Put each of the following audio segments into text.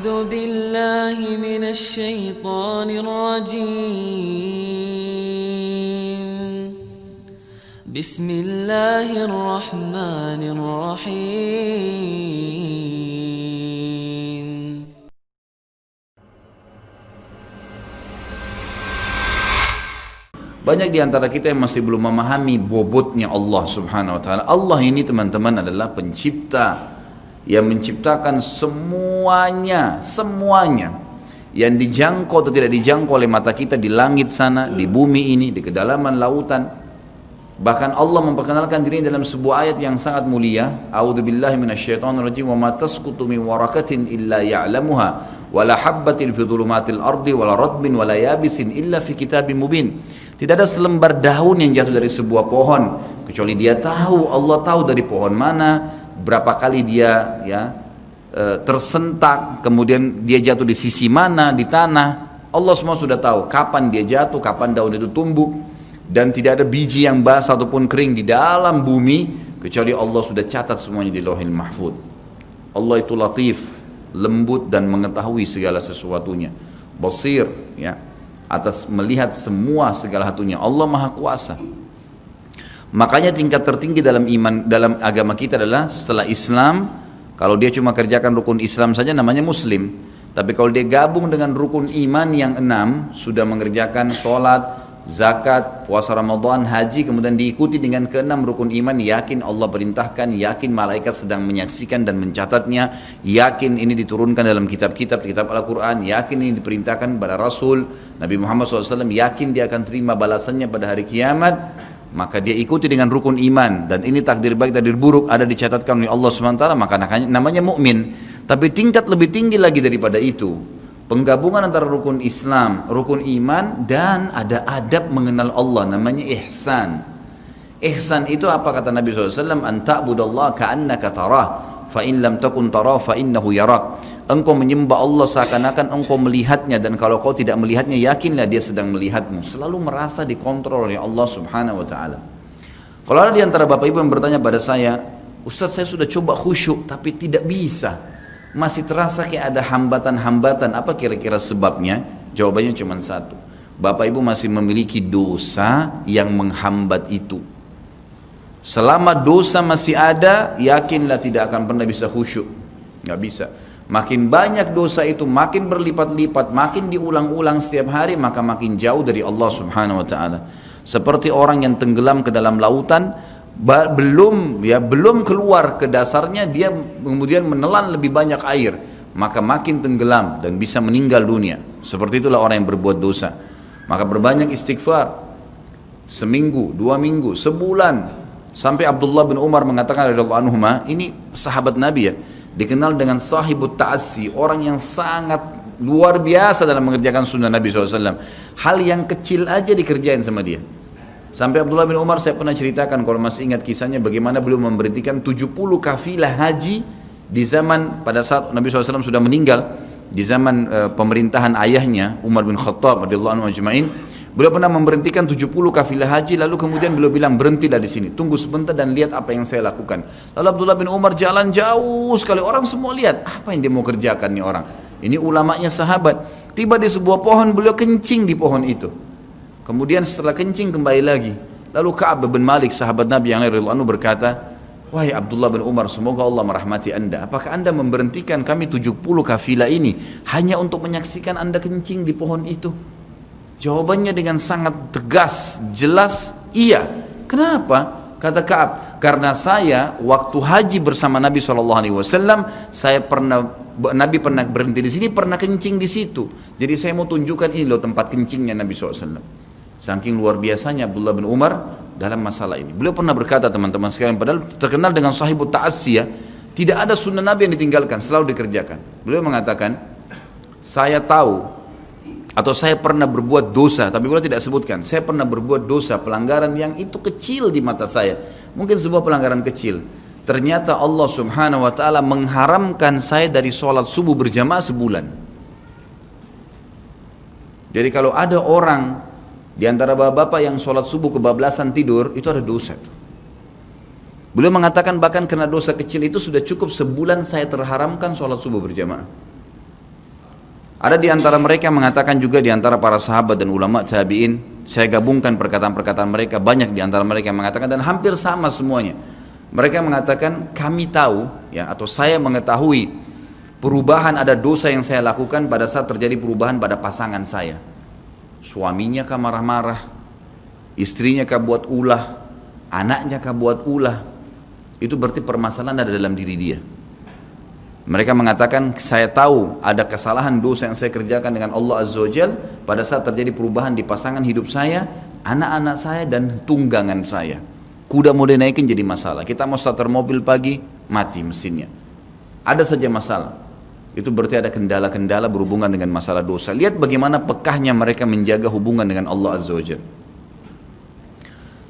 أعوذ بالله من الشيطان الرجيم بسم الله الرحمن الرحيم Banyak di antara kita yang masih belum memahami bobotnya Allah Subhanahu wa taala. Allah ini teman-teman adalah pencipta yang menciptakan semuanya yang dijangkau atau tidak dijangkau oleh mata kita di langit sana, di bumi ini, di kedalaman lautan. Bahkan Allah memperkenalkan dirinya dalam sebuah ayat yang sangat mulia. A'udzubillahi minasyaitonirrajim. Wa ma tasqutu min waraqatin illa ya'lamuha wa la habbatin fi dhulumatil ardi wa la ratbin wa la yabisin illa fi kitabim mubin. Tidak ada selembar daun yang jatuh dari sebuah pohon kecuali dia tahu, Allah tahu dari pohon mana, berapa kali dia tersentak, kemudian dia jatuh di sisi mana di tanah. Allah semua sudah tahu kapan dia jatuh, kapan daun itu tumbuh. Dan tidak ada biji yang basah ataupun kering di dalam bumi kecuali Allah sudah catat semuanya di Lauhil Mahfuz. Allah itu latif, lembut dan mengetahui segala sesuatunya. Basir, atas melihat semua segala satunya. Allah Maha Kuasa. Makanya tingkat tertinggi dalam iman, dalam agama kita adalah setelah Islam, kalau dia cuma kerjakan rukun Islam saja namanya Muslim. Tapi kalau dia gabung dengan rukun iman yang 6, sudah mengerjakan sholat, zakat, puasa Ramadan, haji, kemudian diikuti dengan ke-6 rukun iman, yakin Allah perintahkan, yakin malaikat sedang menyaksikan dan mencatatnya, yakin ini diturunkan dalam kitab Al-Quran, yakin ini diperintahkan pada Rasul Nabi Muhammad SAW, yakin dia akan terima balasannya pada hari kiamat, maka dia ikuti dengan rukun iman. Dan ini takdir baik, takdir buruk ada dicatatkan oleh Allah SWT, maka namanya mukmin. Tapi tingkat lebih tinggi lagi daripada itu, penggabungan antara rukun Islam, rukun iman, dan ada adab mengenal Allah, namanya ihsan. Ihsan itu apa kata Nabi SAW? An ta'budallaha ka'annaka tarah, fa in lam takun tarah fa innahu yarak. Engkau menyembah Allah seakan-akan engkau melihatnya, dan kalau kau tidak melihatnya, yakinlah dia sedang melihatmu. Selalu merasa dikontrol oleh Allah Subhanahu wa ta'ala. Kalau ada di antara Bapak Ibu yang bertanya pada saya, Ustaz, saya sudah coba khusyuk tapi tidak bisa, masih terasa kayak ada hambatan-hambatan, apa kira-kira sebabnya? Jawabannya cuma satu, Bapak Ibu masih memiliki dosa yang menghambat itu. Selama dosa masih ada, yakinlah tidak akan pernah bisa khusyuk, nggak bisa. Makin banyak dosa itu, makin berlipat-lipat, makin diulang-ulang setiap hari, maka makin jauh dari Allah Subhanahu wa ta'ala. Seperti orang yang tenggelam ke dalam lautan, belum keluar ke dasarnya, dia kemudian menelan lebih banyak air, maka makin tenggelam dan bisa meninggal dunia. Seperti itulah orang yang berbuat dosa. Maka berbanyak istighfar, seminggu, 2 minggu, sebulan. Sampai Abdullah bin Umar mengatakan radhiyallahu anhuma, ini sahabat Nabi ya, dikenal dengan sahibut ta'assi, orang yang sangat luar biasa dalam mengerjakan sunnah Nabi SAW. Hal yang kecil aja dikerjain sama dia. Sampai Abdullah bin Umar, saya pernah ceritakan kalau masih ingat kisahnya, bagaimana beliau memberhentikan 70 kafilah haji di zaman pada saat Nabi SAW sudah meninggal, di zaman pemerintahan ayahnya Umar bin Khattab radhiyallahu anhu ajma'in. Beliau pernah memberhentikan 70 kafilah haji, lalu kemudian beliau bilang, berhentilah di sini, tunggu sebentar dan lihat apa yang saya lakukan. Lalu Abdullah bin Umar jalan jauh sekali, orang semua lihat apa yang dia mau kerjakan nih orang. Ini ulamanya sahabat. Tiba di sebuah pohon, beliau kencing di pohon itu. Kemudian setelah kencing kembali lagi. Lalu Ka'ab bin Malik, sahabat Nabi yang radhiyallahu anhu, berkata, wahai Abdullah bin Umar, semoga Allah merahmati anda. Apakah anda memberhentikan kami 70 kafilah ini hanya untuk menyaksikan anda kencing di pohon itu? Jawabannya dengan sangat tegas, jelas, iya. Kenapa? Kata Ka'ab, karena saya waktu haji bersama Nabi SAW, Nabi pernah berhenti di sini, pernah kencing di situ. Jadi saya mau tunjukkan ini loh tempat kencingnya Nabi SAW. Saking luar biasanya Abdullah bin Umar dalam masalah ini. Beliau pernah berkata, teman-teman sekalian, padahal terkenal dengan sahibut ta'assi ya, tidak ada sunnah Nabi yang ditinggalkan, selalu dikerjakan. Beliau mengatakan, saya tahu atau saya pernah berbuat dosa, tapi beliau tidak sebutkan, saya pernah berbuat dosa, pelanggaran yang itu kecil di mata saya, mungkin sebuah pelanggaran kecil. Ternyata Allah Subhanahu wa ta'ala mengharamkan saya dari sholat subuh berjamaah sebulan. Jadi kalau ada orang di antara bapak-bapak yang sholat subuh kebablasan tidur, itu ada dosa. Beliau mengatakan bahkan karena dosa kecil itu sudah cukup sebulan saya terharamkan sholat subuh berjamaah. Ada di antara mereka mengatakan juga di antara para sahabat dan ulama tabi'in, saya gabungkan perkataan-perkataan mereka, banyak di antara mereka yang mengatakan dan hampir sama semuanya. Mereka mengatakan kami tahu ya, atau saya mengetahui perubahan ada dosa yang saya lakukan pada saat terjadi perubahan pada pasangan saya. Suaminya kah marah-marah, istrinya kah buat ulah, anaknya kah buat ulah. Itu berarti permasalahan ada dalam diri dia. Mereka mengatakan saya tahu ada kesalahan dosa yang saya kerjakan dengan Allah Azza wa Jal pada saat terjadi perubahan di pasangan hidup saya, anak-anak saya dan tunggangan saya. Kuda mau dinaikin jadi masalah. Kita mau starter mobil pagi, mati mesinnya. Ada saja masalah. Itu berarti ada kendala-kendala berhubungan dengan masalah dosa. Lihat bagaimana pekahnya mereka menjaga hubungan dengan Allah Azza wa Jal.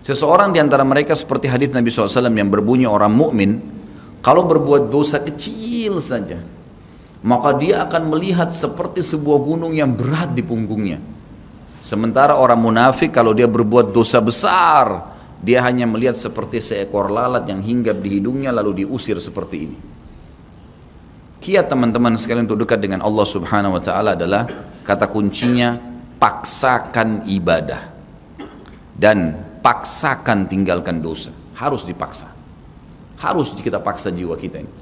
Seseorang di antara mereka seperti hadis Nabi SAW yang berbunyi orang mukmin kalau berbuat dosa kecil saja, maka dia akan melihat seperti sebuah gunung yang berat di punggungnya. Sementara orang munafik kalau dia berbuat dosa besar, dia hanya melihat seperti seekor lalat yang hinggap di hidungnya lalu diusir seperti ini. Kiat teman-teman sekalian untuk dekat dengan Allah Subhanahu wa Ta'ala adalah kata kuncinya paksakan ibadah dan paksakan tinggalkan dosa. Harus dipaksa. Harus kita paksa jiwa kita ini.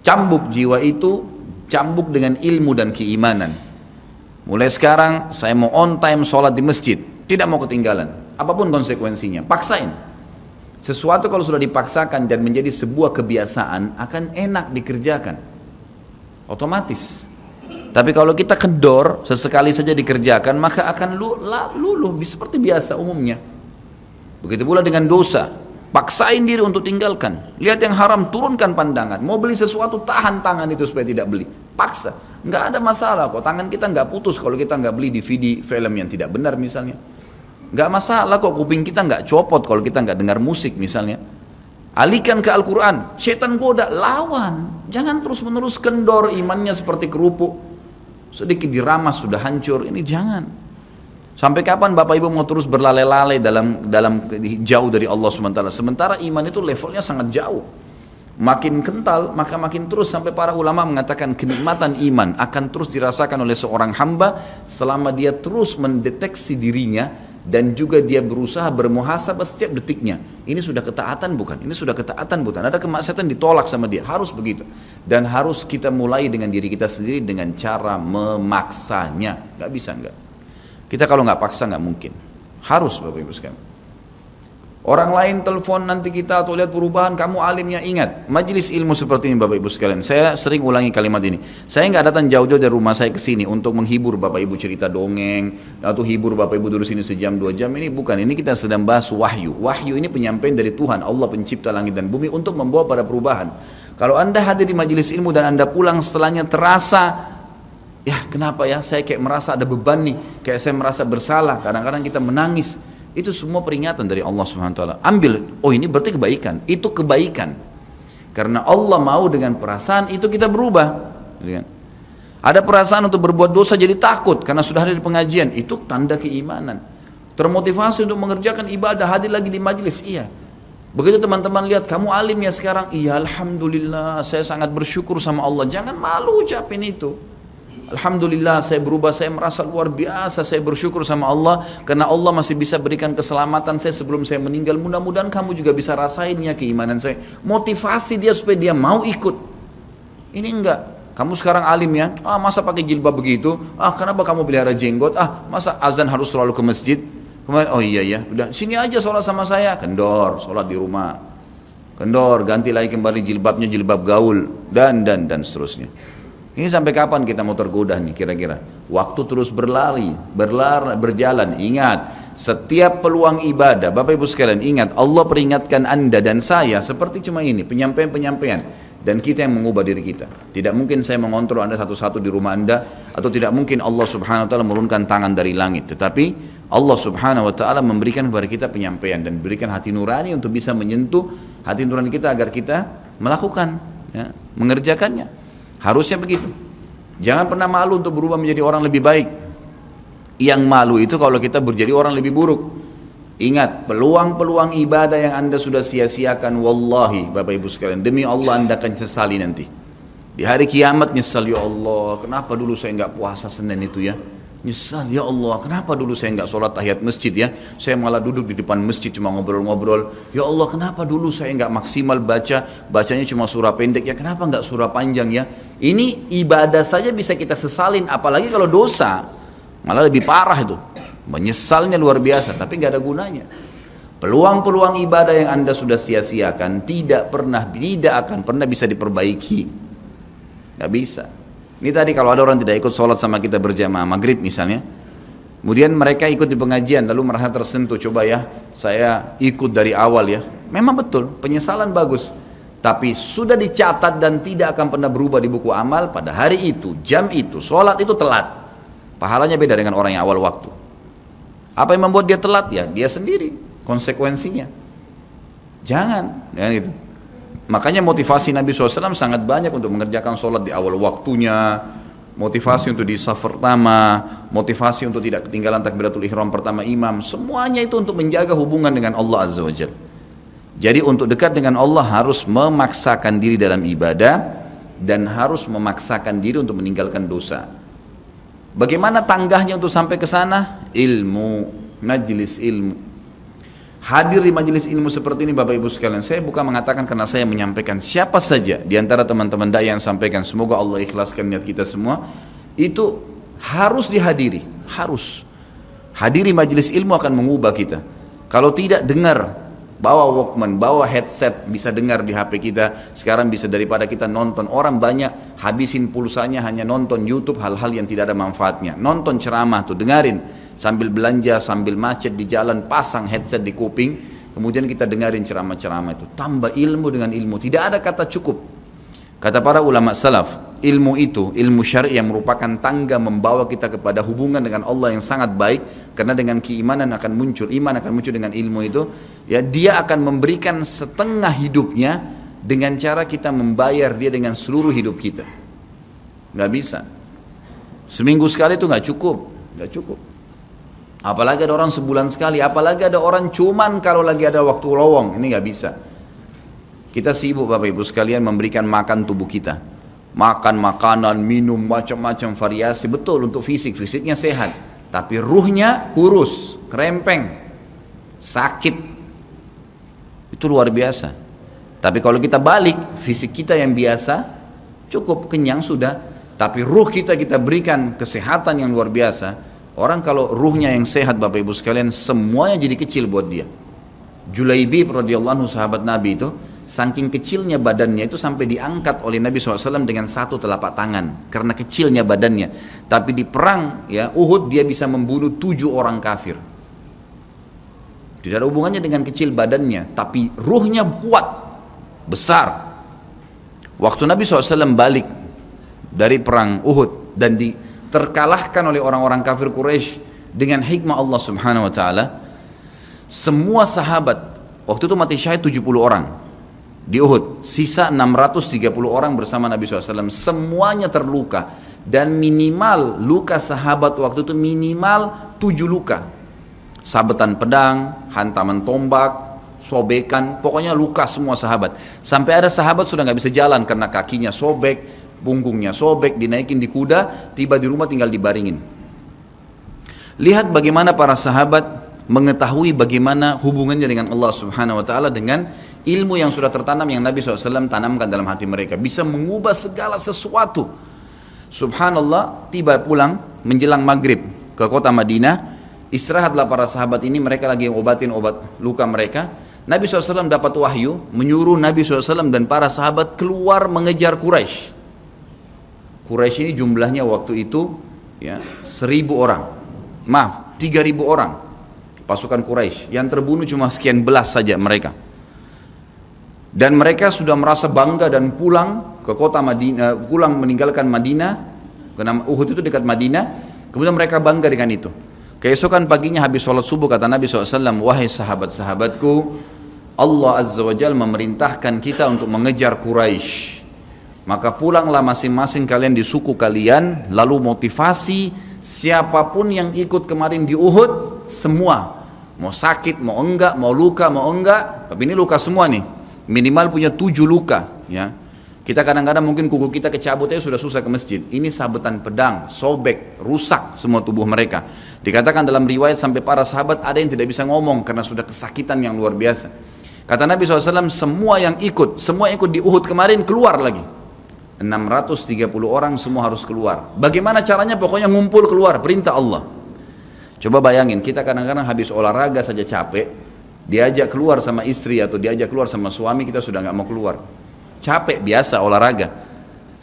Cambuk jiwa itu, cambuk dengan ilmu dan keimanan. Mulai sekarang saya mau on time sholat di masjid, tidak mau ketinggalan. Apapun konsekuensinya, paksain. Sesuatu kalau sudah dipaksakan dan menjadi sebuah kebiasaan akan enak dikerjakan. Otomatis. Tapi kalau kita kendor, sesekali saja dikerjakan, maka akan luluh seperti biasa umumnya. Begitu pula dengan dosa. Paksain diri untuk tinggalkan. Lihat yang haram, turunkan pandangan. Mau beli sesuatu, tahan tangan itu supaya tidak beli. Paksa. Nggak ada masalah kok. Tangan kita nggak putus kalau kita nggak beli DVD film yang tidak benar misalnya. Nggak masalah kok. Kuping kita nggak copot kalau kita nggak dengar musik misalnya. Alihkan ke Al-Quran. Setan goda, lawan. Jangan terus-menerus kendor imannya seperti kerupuk. Sedikit diramas sudah hancur. Ini jangan. Sampai kapan Bapak Ibu mau terus berlale-lale dalam jauh dari Allah SWT? Sementara iman itu levelnya sangat jauh. Makin kental, maka makin terus sampai para ulama mengatakan kenikmatan iman akan terus dirasakan oleh seorang hamba selama dia terus mendeteksi dirinya dan juga dia berusaha bermuhasabah setiap detiknya. Ini sudah ketaatan bukan? Ini sudah ketaatan bukan? Ada kemaksiatan ditolak sama dia. Harus begitu. Dan harus kita mulai dengan diri kita sendiri dengan cara memaksanya. Gak bisa enggak. Kita kalau nggak paksa nggak mungkin. Harus Bapak Ibu sekalian. Orang lain telepon nanti kita atau lihat perubahan, kamu alimnya, ingat majelis ilmu seperti ini Bapak Ibu sekalian. Saya sering ulangi kalimat ini. Saya nggak datang jauh-jauh dari rumah saya ke sini untuk menghibur Bapak Ibu cerita dongeng atau hibur Bapak Ibu duduk sini sejam 2 jam. Ini bukan. Ini kita sedang bahas wahyu. Wahyu ini penyampaian dari Tuhan Allah pencipta langit dan bumi untuk membawa pada perubahan. Kalau Anda hadir di majelis ilmu dan Anda pulang setelahnya terasa ya kenapa ya saya kayak merasa ada beban nih, kayak saya merasa bersalah, kadang-kadang kita menangis, itu semua peringatan dari Allah Subhanahu wa Ta'ala. Ambil, oh ini berarti kebaikan, itu kebaikan karena Allah mau dengan perasaan itu kita berubah. Ada perasaan untuk berbuat dosa jadi takut karena sudah ada di pengajian, itu tanda keimanan. Termotivasi untuk mengerjakan ibadah, hadir lagi di majelis, iya. Begitu teman-teman lihat kamu alim ya sekarang, iya alhamdulillah saya sangat bersyukur sama Allah. Jangan malu ucapin itu. Alhamdulillah saya berubah, saya merasa luar biasa, saya bersyukur sama Allah karena Allah masih bisa berikan keselamatan saya sebelum saya meninggal. Mudah-mudahan kamu juga bisa rasainnya keimanan saya. Motivasi dia supaya dia mau ikut. Ini enggak. Kamu sekarang alim ya, masa pakai jilbab begitu? Kenapa kamu pelihara jenggot? Masa azan harus selalu ke masjid? Kemudian, oh iya ya, udah sini aja sholat sama saya. Kendor, sholat di rumah. Kendor, ganti lagi kembali jilbabnya jilbab gaul dan seterusnya. Ini sampai kapan kita mau tergoda nih kira-kira? Waktu terus berjalan. Ingat, setiap peluang ibadah, Bapak Ibu sekalian ingat, Allah peringatkan Anda dan saya seperti cuma ini, penyampaian. Dan kita yang mengubah diri kita. Tidak mungkin saya mengontrol Anda satu-satu di rumah Anda, atau tidak mungkin Allah Subhanahu wa Ta'ala menurunkan tangan dari langit. Tetapi Allah Subhanahu wa Ta'ala memberikan kepada kita penyampaian dan berikan hati nurani untuk bisa menyentuh hati nurani kita agar kita melakukan, ya, mengerjakannya. Harusnya begitu. Jangan pernah malu untuk berubah menjadi orang lebih baik. Yang malu itu kalau kita menjadi orang lebih buruk. Ingat, peluang-peluang ibadah yang Anda sudah sia-siakan, wallahi Bapak Ibu sekalian, demi Allah Anda akan sesali nanti. Di hari kiamat nyesal, ya Allah, kenapa dulu saya nggak puasa Senin itu ya? Nyesal, ya Allah, kenapa dulu saya nggak sholat tahiyat masjid ya? Saya malah duduk di depan masjid cuma ngobrol-ngobrol. Ya Allah, kenapa dulu saya nggak maksimal bacanya cuma surah pendek ya? Kenapa nggak surah panjang ya? Ini ibadah saja bisa kita sesalin, apalagi kalau dosa, malah lebih parah itu. Menyesalnya luar biasa, tapi nggak ada gunanya. Peluang-peluang ibadah yang Anda sudah sia-siakan tidak akan pernah bisa diperbaiki. Gak bisa. Ini tadi kalau ada orang tidak ikut sholat sama kita berjamaah maghrib misalnya, kemudian mereka ikut di pengajian lalu merasa tersentuh, coba ya saya ikut dari awal ya. Memang betul, penyesalan bagus, tapi sudah dicatat dan tidak akan pernah berubah di buku amal. Pada hari itu, jam itu, sholat itu telat, pahalanya beda dengan orang yang awal waktu. Apa yang membuat dia telat? Ya dia sendiri, konsekuensinya. Jangan ya gitu. Makanya motivasi Nabi SAW sangat banyak untuk mengerjakan sholat di awal waktunya, motivasi untuk di saf pertama, motivasi untuk tidak ketinggalan takbiratul ihram pertama imam. Semuanya itu untuk menjaga hubungan dengan Allah Azza wa Jalla. Jadi untuk dekat dengan Allah harus memaksakan diri dalam ibadah dan harus memaksakan diri untuk meninggalkan dosa. Bagaimana tangganya untuk sampai ke sana? Ilmu, majlis ilmu. Hadir di majelis ilmu seperti ini Bapak Ibu sekalian, saya bukan mengatakan karena saya menyampaikan, siapa saja di antara teman-teman dai yang sampaikan, semoga Allah ikhlaskan niat kita semua, itu harus dihadiri, harus. Hadiri majelis ilmu akan mengubah kita. Kalau tidak, dengar, bawa Walkman, bawa headset, bisa dengar di HP kita. Sekarang bisa daripada kita nonton, orang banyak habisin pulsanya hanya nonton YouTube hal-hal yang tidak ada manfaatnya. Nonton ceramah tuh, dengarin. Sambil belanja, sambil macet di jalan, pasang headset di kuping, kemudian kita dengarin ceramah-ceramah itu. Tambah ilmu dengan ilmu, tidak ada kata cukup. Kata para ulama salaf, ilmu itu, ilmu syar'i yang merupakan tangga membawa kita kepada hubungan dengan Allah yang sangat baik, karena dengan keimanan akan muncul, iman akan muncul dengan ilmu itu, ya dia akan memberikan setengah hidupnya dengan cara kita membayar dia dengan seluruh hidup kita. Nggak bisa. Seminggu sekali itu nggak cukup. Apalagi ada orang sebulan sekali, apalagi ada orang cuman kalau lagi ada waktu lowong, ini nggak bisa. Kita sibuk Bapak Ibu sekalian memberikan makan tubuh kita, makan makanan, minum macam-macam variasi, betul untuk fisiknya sehat, tapi ruhnya kurus, krempeng, sakit, itu luar biasa. Tapi kalau kita balik, fisik kita yang biasa cukup kenyang sudah, tapi ruh kita berikan kesehatan yang luar biasa. Orang kalau ruhnya yang sehat Bapak Ibu sekalian, semuanya jadi kecil buat dia. Julaibib radhiyallahu anhu sahabat Nabi itu, saking kecilnya badannya itu sampai diangkat oleh Nabi SAW dengan satu telapak tangan karena kecilnya badannya. Tapi di perang ya Uhud dia bisa membunuh 7 orang kafir. Tidak ada hubungannya dengan kecil badannya, tapi ruhnya kuat, besar. Waktu Nabi SAW balik dari perang Uhud dan terkalahkan oleh orang-orang kafir Quraisy dengan hikmah Allah Subhanahu wa taala, semua sahabat waktu itu mati syahid 70 orang di Uhud, sisa 630 orang bersama Nabi SAW, semuanya terluka, dan minimal luka sahabat waktu itu minimal 7 luka, sabetan pedang, hantaman tombak, sobekan, pokoknya luka semua sahabat. Sampai ada sahabat sudah nggak bisa jalan karena kakinya sobek, punggungnya sobek, dinaikin di kuda, tiba di rumah tinggal dibaringin. Lihat bagaimana para sahabat mengetahui bagaimana hubungannya dengan Allah Subhanahu wa taala dengan ilmu yang sudah tertanam yang Nabi SAW tanamkan dalam hati mereka, bisa mengubah segala sesuatu. Subhanallah, tiba pulang menjelang maghrib ke kota Madinah, istirahatlah para sahabat ini, mereka lagi obatin obat luka mereka. Nabi SAW dapat wahyu menyuruh Nabi SAW dan para sahabat keluar mengejar Quraisy. Quraisy ini jumlahnya waktu itu ya 1.000 orang, 3.000 orang pasukan Quraisy, yang terbunuh cuma sekian belas saja mereka. Dan mereka sudah merasa bangga dan pulang ke kota Madinah, pulang meninggalkan Madinah, karena Uhud itu dekat Madinah. Kemudian mereka bangga dengan itu. Keesokan paginya habis sholat subuh kata Nabi SAW, wahai sahabat-sahabatku, Allah Azza wa Jalla memerintahkan kita untuk mengejar Quraisy. Maka pulanglah masing-masing kalian di suku kalian, lalu motivasi siapapun yang ikut kemarin di Uhud, semua, mau sakit, mau enggak, mau luka, mau enggak, tapi ini luka semua nih, minimal punya 7 luka, ya, Kita kadang-kadang mungkin kuku kita kecabut aja sudah susah ke masjid. Ini sabetan pedang, sobek, rusak semua tubuh mereka. Dikatakan dalam riwayat sampai para sahabat ada yang tidak bisa ngomong karena sudah kesakitan yang luar biasa. Kata Nabi SAW, semua yang ikut di Uhud kemarin keluar lagi. 630 orang semua harus keluar. Bagaimana caranya? Pokoknya ngumpul keluar, perintah Allah. Coba bayangin, kita kadang-kadang habis olahraga saja capek, diajak keluar sama istri atau diajak keluar sama suami, kita sudah nggak mau keluar. Capek biasa olahraga,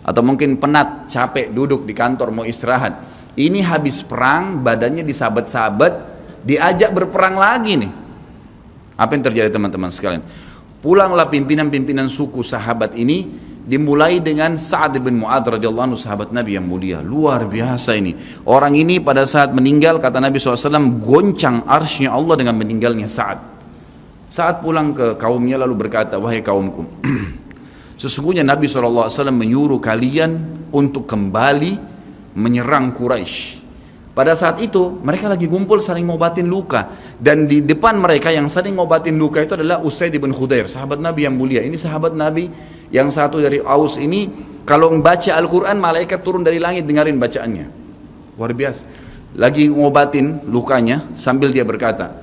atau mungkin penat, capek duduk di kantor mau istirahat. Ini habis perang, badannya disabet-sabet, diajak berperang lagi nih. Apa yang terjadi teman-teman sekalian? Pulanglah pimpinan-pimpinan suku sahabat ini, dimulai dengan Sa'ad bin Mu'adz radhiyallahu anhu, sahabat Nabi yang mulia. Luar biasa ini. Orang ini pada saat meninggal, kata Nabi SAW, goncang arsy-Nya Allah dengan meninggalnya Sa'ad. Saat pulang ke kaumnya lalu berkata, wahai kaumku, sesungguhnya Nabi SAW menyuruh kalian untuk kembali menyerang Quraisy. Pada saat itu mereka lagi ngumpul saling ngobatin luka, dan di depan mereka yang saling ngobatin luka itu adalah Usaid bin Khudair, sahabat Nabi yang mulia. Ini sahabat Nabi yang satu dari Aus ini, kalau membaca Al-Quran malaikat turun dari langit dengarin bacaannya. Luar biasa. Lagi ngobatin lukanya sambil dia berkata,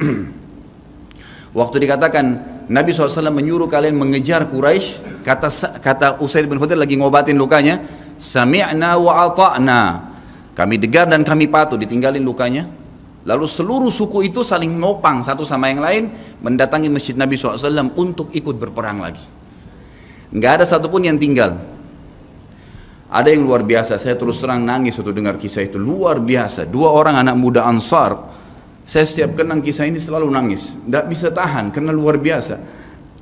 waktu dikatakan Nabi SAW menyuruh kalian mengejar Quraisy, kata Usaid bin Khudair lagi ngobatin lukanya, sami'na wa ata'na, kami dengar dan kami patuh, ditinggalin lukanya. Lalu seluruh suku itu saling nopang satu sama yang lain, mendatangi masjid Nabi SAW untuk ikut berperang lagi. Nggak ada satupun yang tinggal. Ada yang luar biasa, saya terus terang nangis waktu dengar kisah itu, luar biasa. 2 orang anak muda Ansar, saya setiap kenang kisah ini selalu nangis, nggak bisa tahan karena luar biasa.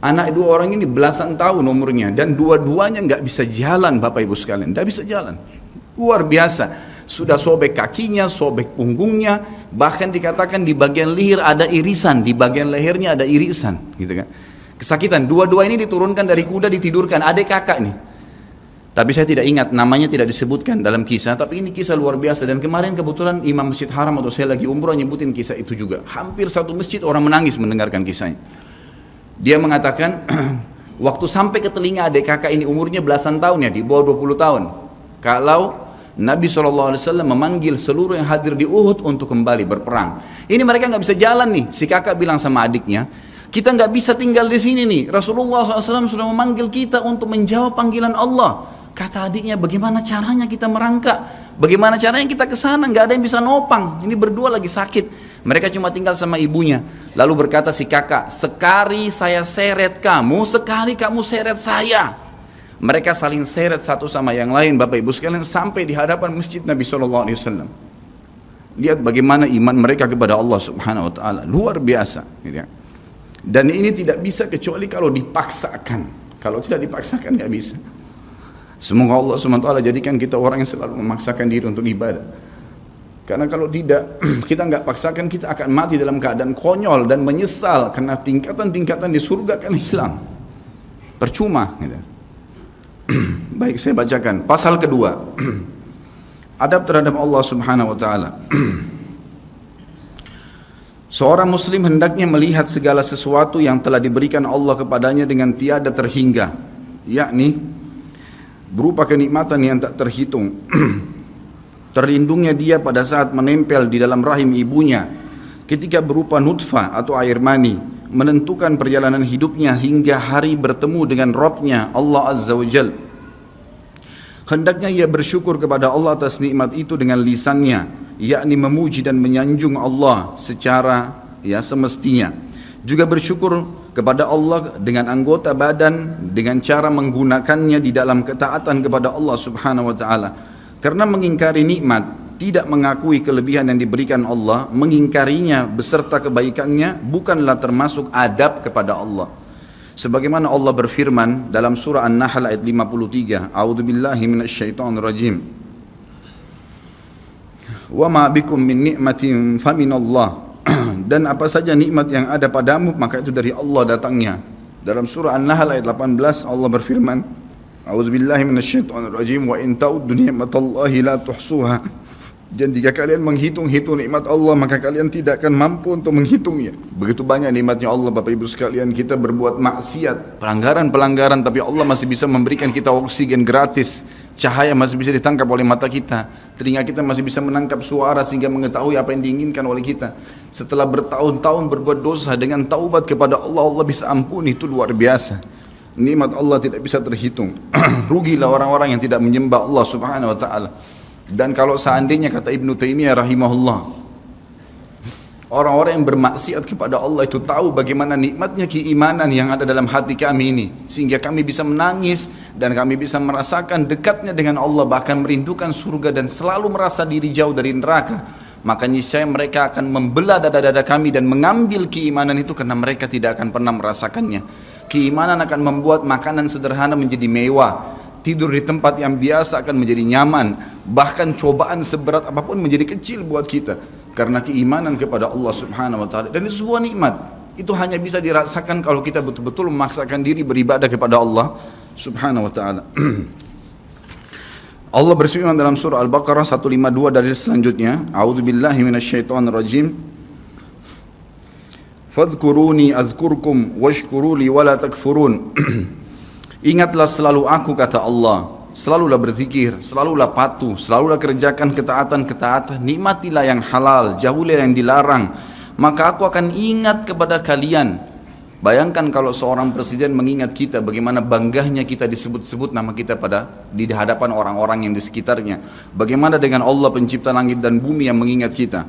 Anak 2 orang ini belasan tahun umurnya, dan dua-duanya nggak bisa jalan, Bapak Ibu sekalian, nggak bisa jalan. Luar biasa. Sudah sobek kakinya, sobek punggungnya, bahkan dikatakan di bagian leher ada irisan, di bagian lehernya ada irisan, gitu kan. Kesakitan. Dua-dua ini diturunkan dari kuda, ditidurkan, adik kakak nih. Tapi saya tidak ingat, namanya tidak disebutkan dalam kisah, tapi ini kisah luar biasa. Dan kemarin kebetulan Imam Masjid Haram atau saya lagi umroh nyebutin kisah itu juga. Hampir satu masjid orang menangis mendengarkan kisahnya. Dia mengatakan, waktu sampai ke telinga adik kakak ini umurnya belasan tahun ya, di bawah 20 tahun. Kalau Nabi SAW memanggil seluruh yang hadir di Uhud untuk kembali berperang. Ini mereka nggak bisa jalan nih. Si kakak bilang sama adiknya, kita nggak bisa tinggal di sini nih. Rasulullah SAW sudah memanggil kita untuk menjawab panggilan Allah. Kata adiknya, bagaimana caranya kita merangkak? Bagaimana caranya kita ke sana? Nggak ada yang bisa nopang. Ini berdua lagi sakit. Mereka cuma tinggal sama ibunya. Lalu berkata si kakak, sekali saya seret kamu, sekali kamu seret saya. Mereka saling seret satu sama yang lain, Bapak Ibu sekalian, sampai di hadapan masjid Nabi SAW. Lihat bagaimana iman mereka kepada Allah Subhanahu Wa Taala, luar biasa. Dan ini tidak bisa kecuali kalau dipaksakan. Kalau tidak dipaksakan nggak bisa. Semoga Allah Subhanahu Wa Taala jadikan kita orang yang selalu memaksakan diri untuk ibadah. Karena kalau tidak, kita nggak paksakan, kita akan mati dalam keadaan konyol dan menyesal karena tingkatan-tingkatan di surga akan hilang. Percuma. Baik, saya bacakan pasal kedua. Adab terhadap Allah Subhanahu wa taala. Seorang muslim hendaknya melihat segala sesuatu yang telah diberikan Allah kepadanya dengan tiada terhingga, yakni berupa kenikmatan yang tak terhitung. Terlindungnya dia pada saat menempel di dalam rahim ibunya ketika berupa nutfah atau air mani, menentukan perjalanan hidupnya hingga hari bertemu dengan Rabb-nya Allah Azza wa Jal. Hendaknya ia bersyukur kepada Allah atas nikmat itu dengan lisannya, yakni memuji dan menyanjung Allah secara semestinya. Juga bersyukur kepada Allah dengan anggota badan dengan cara menggunakannya di dalam ketaatan kepada Allah Subhanahu wa taala. Karena mengingkari nikmat, tidak mengakui kelebihan yang diberikan Allah, mengingkarinya beserta kebaikannya bukanlah termasuk adab kepada Allah. Sebagaimana Allah berfirman dalam surah An-Nahl ayat 53, A'udzubillahi minasyaitonirrajim. Wa ma bikum min ni'matin faminallah. Dan apa saja nikmat yang ada padamu maka itu dari Allah datangnya. Dalam surah An-Nahl ayat 18 Allah berfirman, A'udzubillahi minasyaitonirrajim wa in ta'uddu ni'matallahi la tuhsuha. Dan jika kalian menghitung-hitung nikmat Allah, maka kalian tidak akan mampu untuk menghitungnya. Begitu banyak nikmatnya Allah, Bapak Ibu sekalian. Kita berbuat maksiat, pelanggaran-pelanggaran, tapi Allah masih bisa memberikan kita oksigen gratis. Cahaya masih bisa ditangkap oleh mata kita. Telinga kita masih bisa menangkap suara sehingga mengetahui apa yang diinginkan oleh kita. Setelah bertahun-tahun berbuat dosa, dengan taubat kepada Allah, Allah bisa ampuni. Itu luar biasa. Nikmat Allah tidak bisa terhitung. Rugilah orang-orang yang tidak menyembah Allah subhanahu wa ta'ala. Dan kalau seandainya, kata Ibnu Taimiyah rahimahullah, orang-orang yang bermaksiat kepada Allah itu tahu bagaimana nikmatnya keimanan yang ada dalam hati kami ini, sehingga kami bisa menangis dan kami bisa merasakan dekatnya dengan Allah, bahkan merindukan surga dan selalu merasa diri jauh dari neraka, maka niscaya mereka akan membelah dada-dada kami dan mengambil keimanan itu, karena mereka tidak akan pernah merasakannya. Keimanan akan membuat makanan sederhana menjadi mewah, tidur di tempat yang biasa akan menjadi nyaman, bahkan cobaan seberat apapun menjadi kecil buat kita karena keimanan kepada Allah subhanahu wa ta'ala. Dan itu sebuah nikmat, itu hanya bisa dirasakan kalau kita betul-betul memaksakan diri beribadah kepada Allah subhanahu wa ta'ala. Allah berfirman dalam surah Al-Baqarah 152 dari selanjutnya, a'udzubillahi minasyaitonirrajim, fadhkuruni azkurkum washkuruli wala takfurun. Ingatlah selalu aku, kata Allah, selalulah berzikir, selalulah patuh, selalulah kerjakan ketaatan-ketaatan, nikmatilah yang halal, jauhilah yang dilarang, maka aku akan ingat kepada kalian. Bayangkan kalau seorang presiden mengingat kita, bagaimana bangganya kita disebut-sebut nama kita di hadapan orang-orang yang di sekitarnya. Bagaimana dengan Allah pencipta langit dan bumi yang mengingat kita.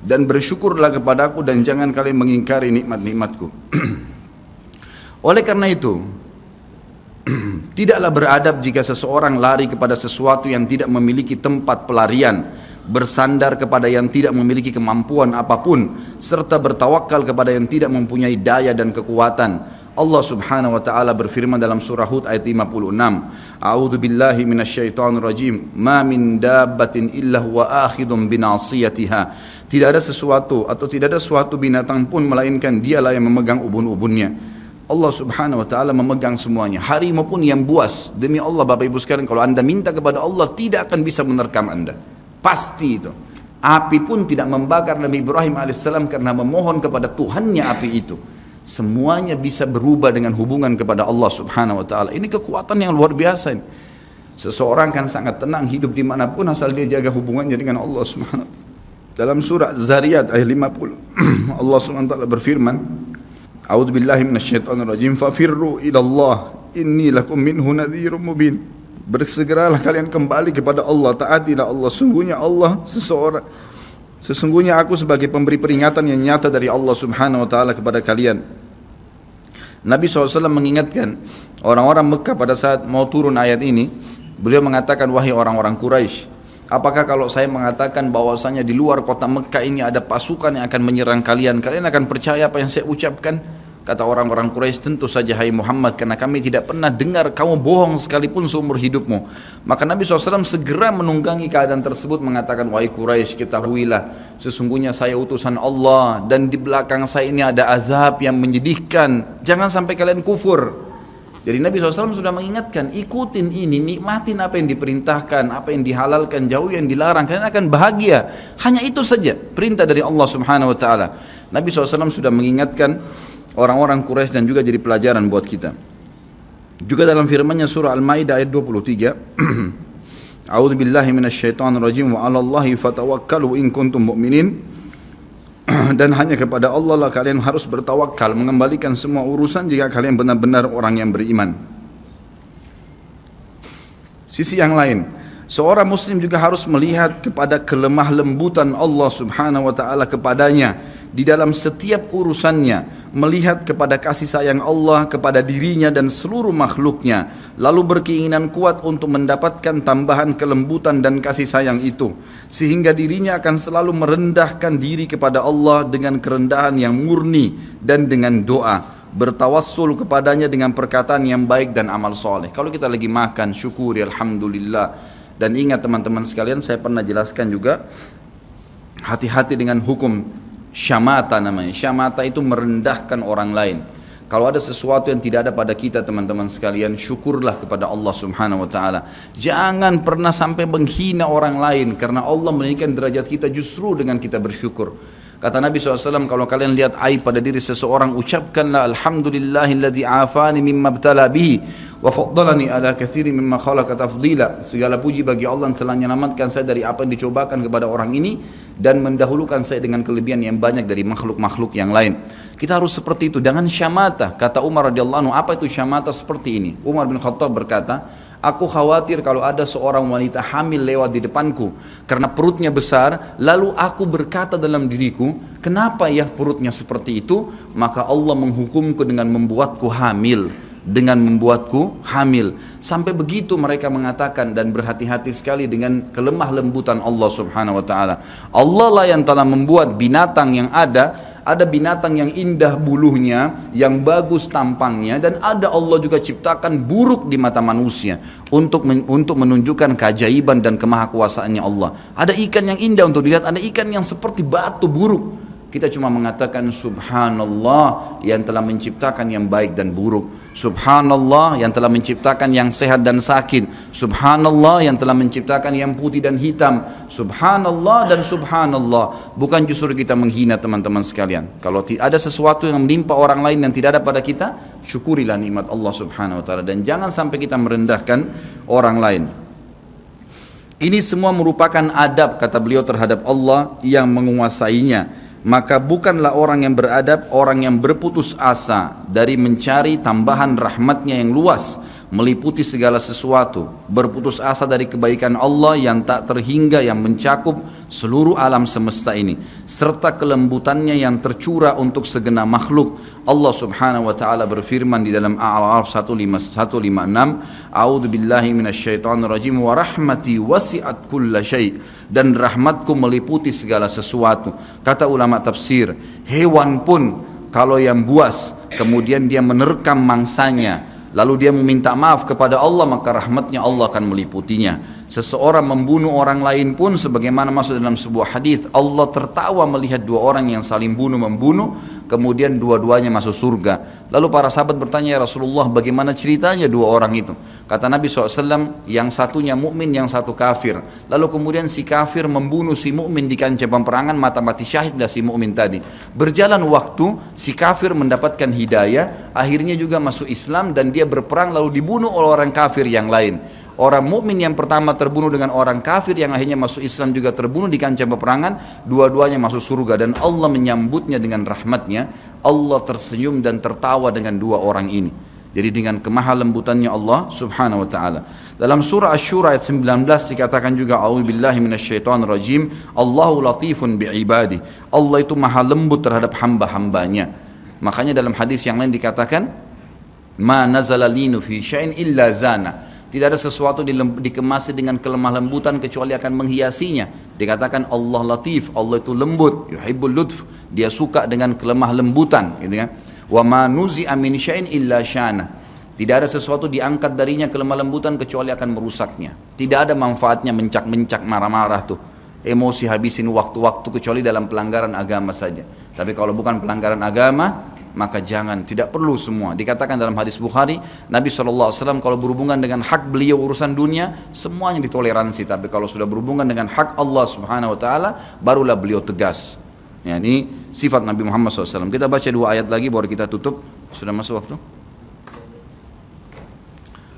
Dan bersyukurlah kepadaku dan jangan kalian mengingkari nikmat-nikmatku. Oleh karena itu, tidaklah beradab jika seseorang lari kepada sesuatu yang tidak memiliki tempat pelarian, bersandar kepada yang tidak memiliki kemampuan apapun, serta bertawakal kepada yang tidak mempunyai daya dan kekuatan. Allah subhanahu wa ta'ala berfirman dalam surah Hud ayat 56, A'udzu billahi minasyaitonir rajim, ma min dabbatin illa huwa akhidun binasiyatiha. Tidak ada sesuatu atau tidak ada suatu binatang pun melainkan dialah yang memegang ubun-ubunnya. Allah subhanahu wa ta'ala memegang semuanya. Harimau pun yang buas. Demi Allah Bapak Ibu sekalian, kalau anda minta kepada Allah, tidak akan bisa menerkam anda. Pasti itu. Api pun tidak membakar Nabi Ibrahim alaihissalam karena memohon kepada Tuhannya api itu. Semuanya bisa berubah dengan hubungan kepada Allah subhanahu wa ta'ala. Ini kekuatan yang luar biasa ini. Seseorang kan sangat tenang hidup dimanapun asal dia jaga hubungannya dengan Allah subhanahu wa ta'ala. Dalam surah Zariyat ayat 50 Allah subhanahu wa ta'ala berfirman, A'udzu billahi minasyaitonir rajim, fafirru ilallah inni lakum minhu nadhirun mubin. Bersegeralah kalian kembali kepada Allah, taatilah Allah, sesungguhnya aku sebagai pemberi peringatan yang nyata dari Allah subhanahu wa ta'ala kepada kalian. Nabi SAW mengingatkan orang-orang Mekah pada saat mau turun ayat ini. Beliau mengatakan, wahai orang-orang Quraisy, apakah kalau saya mengatakan bahwasanya di luar kota Mekah ini ada pasukan yang akan menyerang kalian, kalian akan percaya apa yang saya ucapkan? Kata orang-orang Quraisy, tentu saja hai Muhammad, karena kami tidak pernah dengar kamu bohong sekalipun seumur hidupmu. Maka Nabi SAW segera menunggangi keadaan tersebut, mengatakan, wahai Quraisy, ketahuilah sesungguhnya saya utusan Allah dan di belakang saya ini ada azab yang menyedihkan, jangan sampai kalian kufur. Jadi Nabi SAW sudah mengingatkan, ikutin ini, nikmatin apa yang diperintahkan, apa yang dihalalkan, jauh yang dilarang, kalian akan bahagia. Hanya itu saja perintah dari Allah subhanahu wa ta'ala. Nabi SAW sudah mengingatkan orang-orang Quraisy dan juga jadi pelajaran buat kita. Juga dalam firman-Nya surah Al-Maidah ayat 23, A'udzu billahi minasyaitonir rajim, wa 'alallahi fatawakkalu in kuntum mu'minin. Dan hanya kepada Allah lah kalian harus bertawakal, mengembalikan semua urusan jika kalian benar-benar orang yang beriman. Sisi yang lain, seorang muslim juga harus melihat kepada kelemah lembutan Allah subhanahu wa ta'ala kepadanya di dalam setiap urusannya, melihat kepada kasih sayang Allah kepada dirinya dan seluruh makhluknya, lalu berkeinginan kuat untuk mendapatkan tambahan kelembutan dan kasih sayang itu, sehingga dirinya akan selalu merendahkan diri kepada Allah dengan kerendahan yang murni dan dengan doa, bertawassul kepadanya dengan perkataan yang baik dan amal soleh. Kalau kita lagi makan, syukuri alhamdulillah. Dan ingat teman-teman sekalian, saya pernah jelaskan juga, hati-hati dengan hukum syamata namanya. Syamata itu merendahkan orang lain. Kalau ada sesuatu yang tidak ada pada kita teman-teman sekalian, syukurlah kepada Allah Subhanahu wa taala. Jangan pernah sampai menghina orang lain, karena Allah meninggikan derajat kita justru dengan kita bersyukur. Kata Nabi SAW, kalau kalian lihat aib pada diri seseorang, ucapkanlah alhamdulillahilladzi afani mimma ibtala bihi wa faddalani ala katsirin mimma khalaqa tafdila. Segala puji bagi Allah yang telah menyelamatkan saya dari apa yang dicobakan kepada orang ini dan mendahulukan saya dengan kelebihan yang banyak dari makhluk-makhluk yang lain. Kita harus seperti itu, dengan syamata. Kata Umar radhiyallahu anhu, apa itu syamata seperti ini? Umar bin Khattab berkata, aku khawatir kalau ada seorang wanita hamil lewat di depanku karena perutnya besar, lalu aku berkata dalam diriku, kenapa ya perutnya seperti itu? Maka Allah menghukumku dengan membuatku hamil, sampai begitu mereka mengatakan, dan berhati-hati sekali dengan kelemah lembutan Allah Subhanahu wa taala. Allah lah yang telah membuat binatang yang ada binatang yang indah bulunya, yang bagus tampangnya, dan ada Allah juga ciptakan buruk di mata manusia untuk menunjukkan keajaiban dan kemahakuasaannya Allah. Ada ikan yang indah untuk dilihat, ada ikan yang seperti batu buruk. Kita cuma mengatakan subhanallah yang telah menciptakan yang baik dan buruk, subhanallah yang telah menciptakan yang sehat dan sakit, subhanallah yang telah menciptakan yang putih dan hitam, subhanallah dan subhanallah. Bukan justru kita menghina teman-teman sekalian. Kalau ada sesuatu yang menimpa orang lain yang tidak ada pada kita, syukurilah nikmat Allah Subhanahu wa taala, dan jangan sampai kita merendahkan orang lain. Ini semua merupakan adab, kata beliau, terhadap Allah yang menguasainya. Maka bukanlah orang yang beradab orang yang berputus asa dari mencari tambahan rahmatnya yang luas, meliputi segala sesuatu, berputus asa dari kebaikan Allah yang tak terhingga, yang mencakup seluruh alam semesta ini, serta kelembutannya yang tercurah untuk segenap makhluk. Allah Subhanahu wa taala berfirman di dalam A'raf 156, A'udzu billahi minasyaitonir rajim, wa rahmati wasi'at kulla syai', dan rahmatku meliputi segala sesuatu. Kata ulama tafsir, hewan pun kalau yang buas kemudian dia menerkam mangsanya, lalu dia meminta maaf kepada Allah, maka rahmatnya Allah akan meliputinya. Seseorang membunuh orang lain pun, sebagaimana masuk dalam sebuah hadis, Allah tertawa melihat dua orang yang saling membunuh, kemudian dua-duanya masuk surga. Lalu para sahabat bertanya, ya Rasulullah, bagaimana ceritanya dua orang itu? Kata Nabi SAW, yang satunya mukmin, yang satu kafir. Lalu kemudian si kafir membunuh si mukmin di kancah peperangan, mati syahidlah si mukmin tadi. Berjalan waktu, si kafir mendapatkan hidayah, akhirnya juga masuk Islam, dan dia berperang lalu dibunuh oleh orang kafir yang lain. Orang mukmin yang pertama terbunuh dengan orang kafir yang akhirnya masuk Islam juga terbunuh di kancah peperangan, dua-duanya masuk surga, dan Allah menyambutnya dengan rahmatnya. Allah tersenyum dan tertawa dengan dua orang ini. Jadi dengan kemahalembutannya Allah Subhanahu wa taala. Dalam surah Asy-Syura ayat 19 dikatakan juga, a'udzubillahi minasyaitonirrajim, Allahu latifun bi'ibadi. Allah itu maha lembut terhadap hamba-hambanya. Makanya dalam hadis yang lain dikatakan, ma nazala linu fi syai'in illa zana. Tidak ada sesuatu dikemasi dengan kelemah lembutan kecuali akan menghiasinya. Dikatakan Allah latif, Allah itu lembut, yuhibbul lutf, dia suka dengan kelemah lembutan, gitu kan. Wa ma nuzi'a min syai'in illa syana. Tidak ada sesuatu diangkat darinya kelemah lembutan kecuali akan merusaknya. Tidak ada manfaatnya mencak-mencak, marah-marah tuh. Emosi habisin waktu-waktu kecuali dalam pelanggaran agama saja. Tapi kalau bukan pelanggaran agama, maka jangan, tidak perlu semua. Dikatakan dalam hadis Bukhari, Nabi SAW kalau berhubungan dengan hak beliau urusan dunia, semuanya ditoleransi. Tapi kalau sudah berhubungan dengan hak Allah Subhanahu wa taala, barulah beliau tegas. Ya, ini sifat Nabi Muhammad SAW. Kita baca dua ayat lagi baru kita tutup. Sudah masuk waktu?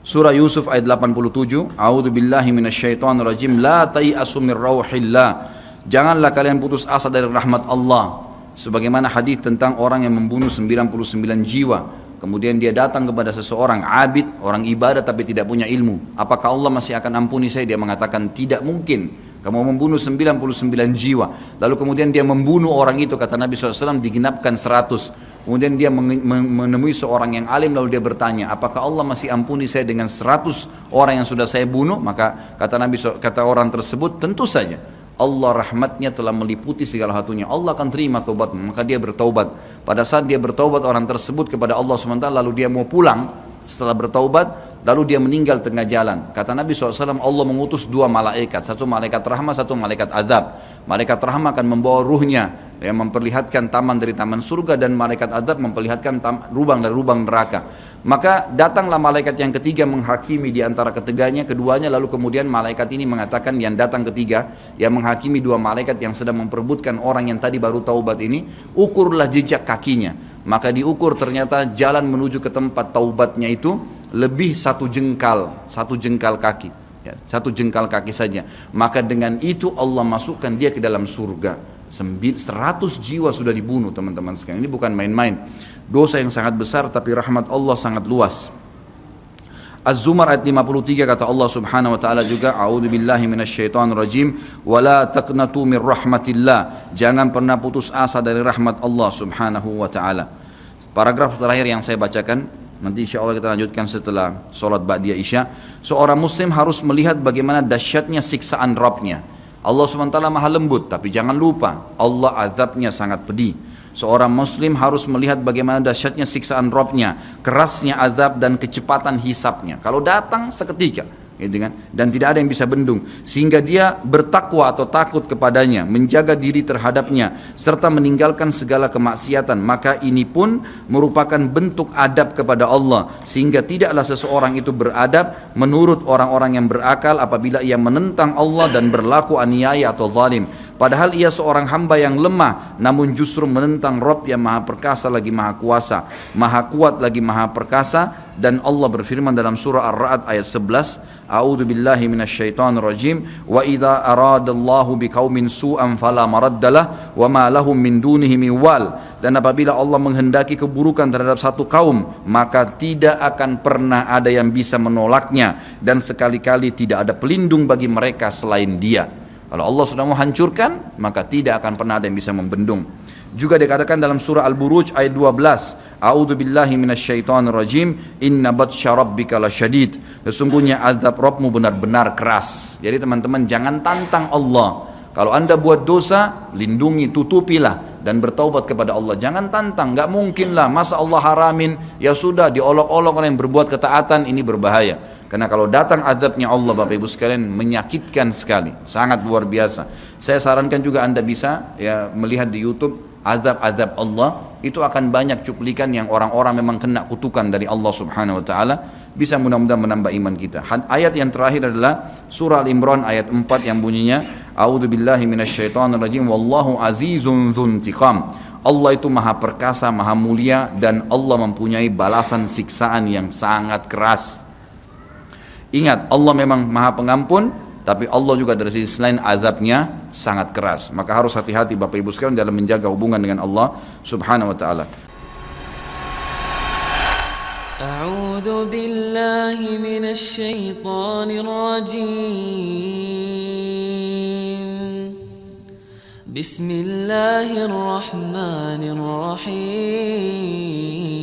Surah Yusuf ayat 87, A'udzu billahi minasyaitonir rajim, la tai'asu mir rauhillah. Janganlah kalian putus asa dari rahmat Allah. Sebagaimana hadis tentang orang yang membunuh 99 jiwa, kemudian dia datang kepada seseorang abid, orang ibadah tapi tidak punya ilmu. Apakah Allah masih akan ampuni saya? Dia mengatakan tidak mungkin. Kamu membunuh 99 jiwa. Lalu kemudian dia membunuh orang itu, kata Nabi SAW, digenapkan 100. Kemudian dia menemui seorang yang alim, lalu dia bertanya, apakah Allah masih ampuni saya dengan 100 orang yang sudah saya bunuh? Maka kata orang tersebut, tentu saja. Allah rahmatnya telah meliputi segala satunya. Allah akan terima taubatmu. Maka dia bertaubat. Pada saat dia bertaubat orang tersebut kepada Allah SWT, lalu dia mau pulang setelah bertaubat, lalu dia meninggal tengah jalan. Kata Nabi SAW, Allah mengutus 2 malaikat, satu malaikat rahmah, satu malaikat azab. Malaikat rahmah akan membawa ruhnya yang memperlihatkan taman dari taman surga, dan malaikat azab memperlihatkan lubang dari lubang neraka. Maka datanglah malaikat yang ketiga menghakimi di antara keduanya, lalu kemudian malaikat ini mengatakan, yang datang ketiga yang menghakimi 2 malaikat yang sedang memperebutkan orang yang tadi baru taubat ini, ukurlah jejak kakinya. Maka diukur, ternyata jalan menuju ke tempat taubatnya itu lebih 1 jengkal kaki, ya, 1 jengkal kaki saja. Maka dengan itu Allah masukkan dia ke dalam surga. 100 jiwa sudah dibunuh, teman-teman sekalian. Ini bukan main-main, dosa yang sangat besar, tapi rahmat Allah sangat luas. Az-Zumar ayat 53 kata Allah Subhanahu wa taala juga, a'udzubillahi minasyaitonirrajim, wala taqnatu mir rahmatillah, jangan pernah putus asa dari rahmat Allah Subhanahu wa taala. Paragraf terakhir yang saya bacakan, nanti insya Allah kita lanjutkan setelah sholat ba'diyah isya. Seorang muslim harus melihat bagaimana dahsyatnya siksaan Rabbnya. Allah SWT maha lembut, tapi jangan lupa Allah azabnya sangat pedih. Seorang muslim harus melihat bagaimana dahsyatnya siksaan Rabbnya, kerasnya azab dan kecepatan hisabnya. Kalau datang seketika, gitu kan? Dan tidak ada yang bisa bendung, sehingga dia bertakwa atau takut kepadanya, menjaga diri terhadapnya, serta meninggalkan segala kemaksiatan. Maka ini pun merupakan bentuk adab kepada Allah, sehingga tidaklah seseorang itu beradab menurut orang-orang yang berakal apabila ia menentang Allah dan berlaku aniaya atau zalim. Padahal ia seorang hamba yang lemah, namun justru menentang Rabb yang maha perkasa lagi maha kuasa, maha kuat lagi maha perkasa. Dan Allah berfirman dalam surah Ar-Ra'd ayat 11, A'udzu billahi minasyaitonir rajim, wa idza aradallahu biqaumin su'an fala maraddalah wa ma lahum min dunihi min wal. Dan apabila Allah menghendaki keburukan terhadap satu kaum, maka tidak akan pernah ada yang bisa menolaknya, dan sekali-kali tidak ada pelindung bagi mereka selain Dia. Kalau Allah sudah mau hancurkan, maka tidak akan pernah ada yang bisa membendung. Juga dikatakan dalam surah Al-Buruj ayat 12, A'udzu billahi minasyaitonir rajim, inna batsya rabbika lasyadid. Sesungguhnya azab Rabbmu benar-benar keras. Jadi teman-teman, jangan tantang Allah. Kalau Anda buat dosa, lindungi, tutupilah dan bertaubat kepada Allah. Jangan tantang, nggak mungkin lah, masa Allah haramin, ya sudah diolok-olok orang yang berbuat ketaatan, ini berbahaya. Karena kalau datang azabnya Allah, Bapak Ibu sekalian, menyakitkan sekali, sangat luar biasa. Saya sarankan juga Anda bisa ya melihat di YouTube azab-azab Allah, itu akan banyak cuplikan yang orang-orang memang kena kutukan dari Allah Subhanahu wa taala. Bisa mudah-mudahan menambah iman kita. Ayat yang terakhir adalah surah Al-Imran ayat 4 yang bunyinya, A'udzu billahi minasyaitonir rajim, wallahu azizun dzuntiqam. Allah itu maha perkasa, maha mulia, dan Allah mempunyai balasan siksaan yang sangat keras. Ingat, Allah memang maha pengampun, tapi Allah juga dari sisi lain azabnya sangat keras. Maka harus hati-hati Bapak Ibu sekalian dalam menjaga hubungan dengan Allah Subhanahu wa taala. A'udzu billahi minasy syaithanir rajim. Bismillahirrahmanirrahim.